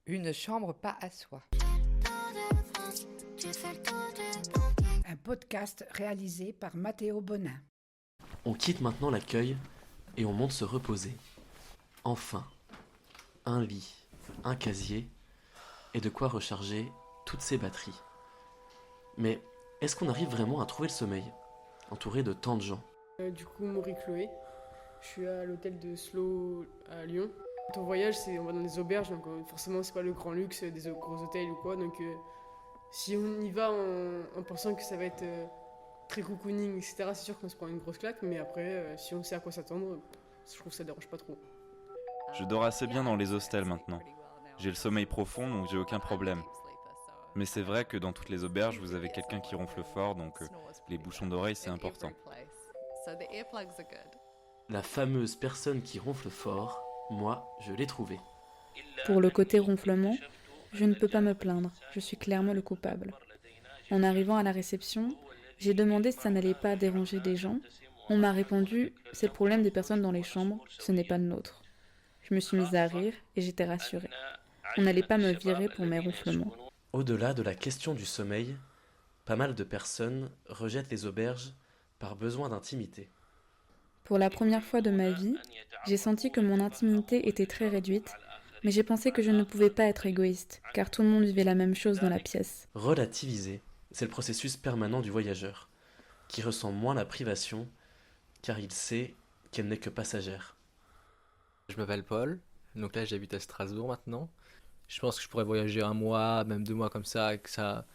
Une chambre pas à soi. Un podcast réalisé par Mathéo Bonin. On quitte maintenant l'accueil et on monte se reposer. Enfin, un lit, un casier et de quoi recharger toutes ces batteries. Mais est-ce qu'on arrive vraiment à trouver le sommeil, entouré de tant de gens? Maurice Chloé, je suis à l'hôtel de Slow à Lyon. Quand on voyage, on va dans des auberges, donc forcément c'est pas le grand luxe des gros hôtels ou quoi, donc si on y va en pensant que ça va être très cocooning, etc., c'est sûr qu'on se prend une grosse claque, mais après, si on sait à quoi s'attendre, je trouve que ça dérange pas trop. Je dors assez bien dans les hostels maintenant. J'ai le sommeil profond, donc j'ai aucun problème. Mais c'est vrai que dans toutes les auberges, vous avez quelqu'un qui ronfle fort, donc les bouchons d'oreilles, c'est important. La fameuse personne qui ronfle fort, moi, je l'ai trouvée. Pour le côté ronflement, je ne peux pas me plaindre, je suis clairement le coupable. En arrivant à la réception, j'ai demandé si ça n'allait pas déranger des gens. On m'a répondu « c'est le problème des personnes dans les chambres, ce n'est pas le nôtre ». Je me suis mise à rire et j'étais rassurée. On n'allait pas me virer pour mes ronflements. Au-delà de la question du sommeil, pas mal de personnes rejettent les auberges par besoin d'intimité. Pour la première fois de ma vie, j'ai senti que mon intimité était très réduite, mais j'ai pensé que je ne pouvais pas être égoïste, car tout le monde vivait la même chose dans la pièce. Relativiser, c'est le processus permanent du voyageur, qui ressent moins la privation, car il sait qu'elle n'est que passagère. Je m'appelle Paul, donc là j'habite à Strasbourg maintenant. Je pense que je pourrais voyager 1 mois, même 2 mois comme ça, et que ça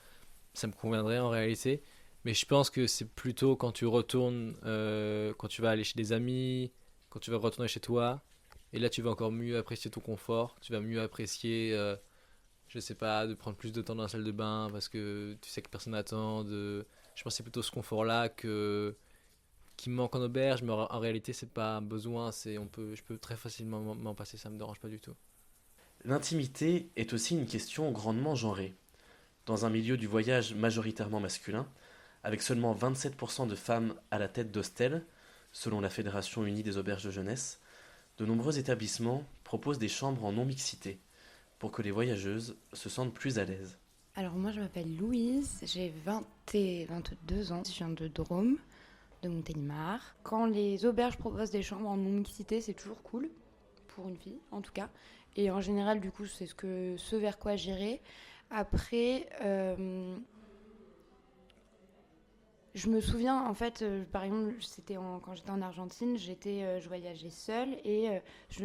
me conviendrait en réalité. Mais je pense que c'est plutôt quand tu retournes, quand tu vas aller chez des amis, quand tu vas retourner chez toi. Et là tu vas encore mieux apprécier ton confort, tu vas mieux apprécier, je sais pas, de prendre plus de temps dans la salle de bain parce que tu sais que personne n'attend. Je pense que c'est plutôt ce confort-là qui me manque en auberge, mais en réalité c'est pas un besoin, je peux très facilement m'en passer, ça me dérange pas du tout. L'intimité est aussi une question grandement genrée. Dans un milieu du voyage majoritairement masculin, avec seulement 27% de femmes à la tête d'hostels, selon la Fédération unie des auberges de jeunesse, de nombreux établissements proposent des chambres en non-mixité, pour que les voyageuses se sentent plus à l'aise. Alors moi je m'appelle Louise, j'ai 20 et 22 ans, je viens de Drôme, de Montélimar. Quand les auberges proposent des chambres en non-mixité, c'est toujours cool, pour une fille en tout cas. Et en général du coup c'est ce vers quoi j'irai. Après, je me souviens en fait, par exemple quand j'étais en Argentine, je voyageais seule et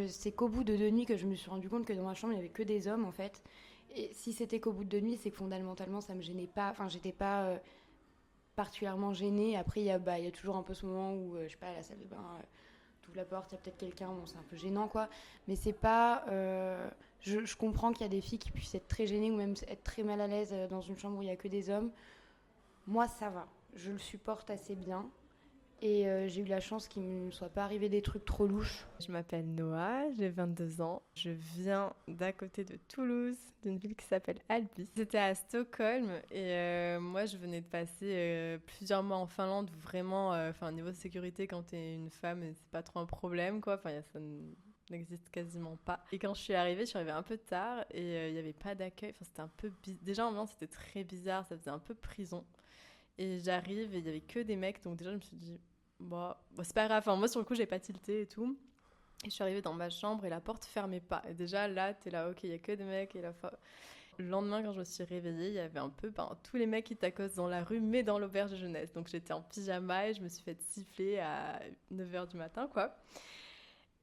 c'est qu'au bout de 2 nuits que je me suis rendu compte que dans ma chambre il n'y avait que des hommes en fait. Et si c'était qu'au bout de 2 nuits, c'est que fondamentalement ça me gênait pas, enfin j'étais pas particulièrement gênée. Après il y a toujours un peu ce moment où je sais pas, à la salle de bain, t'ouvres la porte, il y a peut-être quelqu'un, bon c'est un peu gênant quoi, mais c'est pas je comprends qu'il y a des filles qui puissent être très gênées ou même être très mal à l'aise dans une chambre où il y a que des hommes. Moi ça va, je le supporte assez bien et j'ai eu la chance qu'il ne me soit pas arrivé des trucs trop louches. Je m'appelle Noah, j'ai 22 ans. Je viens d'à côté de Toulouse, d'une ville qui s'appelle Albi. J'étais à Stockholm et moi je venais de passer plusieurs mois en Finlande où vraiment, au niveau de sécurité, quand t'es une femme, c'est pas trop un problème quoi. Ça n'existe quasiment pas. Et quand je suis arrivée un peu tard et il n'y avait pas d'accueil. C'était un peu déjà l'ambiance c'était très bizarre, ça faisait un peu prison. Et j'arrive et il n'y avait que des mecs, donc déjà je me suis dit bon c'est pas grave, moi sur le coup j'ai pas tilté et tout. Et je suis arrivée dans ma chambre et la porte fermait pas. Et déjà là t'es là, ok, il y a que des mecs. Le lendemain quand je me suis réveillée, il y avait un peu tous les mecs qui t'accostent dans la rue, mais dans l'auberge de jeunesse. Donc j'étais en pyjama et je me suis fait siffler à 9h du matin quoi.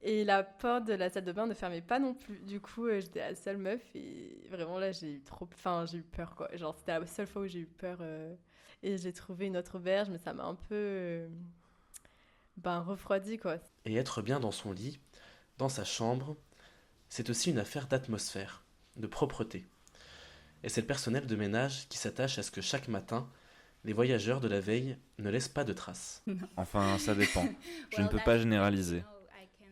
Et la porte de la salle de bain ne fermait pas non plus. Du coup, j'étais la seule meuf et vraiment là, j'ai eu peur quoi. Genre, c'était la seule fois où j'ai eu peur. Et j'ai trouvé une autre auberge, mais ça m'a un peu refroidi quoi. Et être bien dans son lit, dans sa chambre, c'est aussi une affaire d'atmosphère, de propreté. Et c'est le personnel de ménage qui s'attache à ce que chaque matin, les voyageurs de la veille ne laissent pas de traces. Enfin, ça dépend. Je ne peux pas généraliser.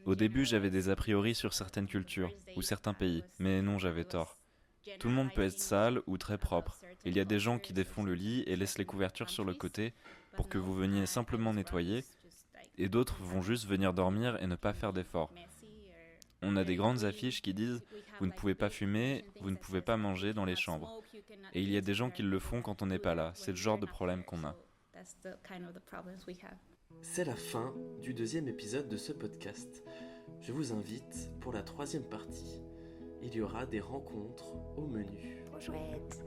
Au début, j'avais des a priori sur certaines cultures ou certains pays, mais non, j'avais tort. Tout le monde peut être sale ou très propre. Il y a des gens qui défont le lit et laissent les couvertures sur le côté pour que vous veniez simplement nettoyer, et d'autres vont juste venir dormir et ne pas faire d'efforts. On a des grandes affiches qui disent « Vous ne pouvez pas fumer, vous ne pouvez pas manger dans les chambres ». Et il y a des gens qui le font quand on n'est pas là. C'est le genre de problème qu'on a. C'est la fin du 2e épisode de ce podcast. Je vous invite pour la 3e partie. Il y aura des rencontres au menu. Trop chouette.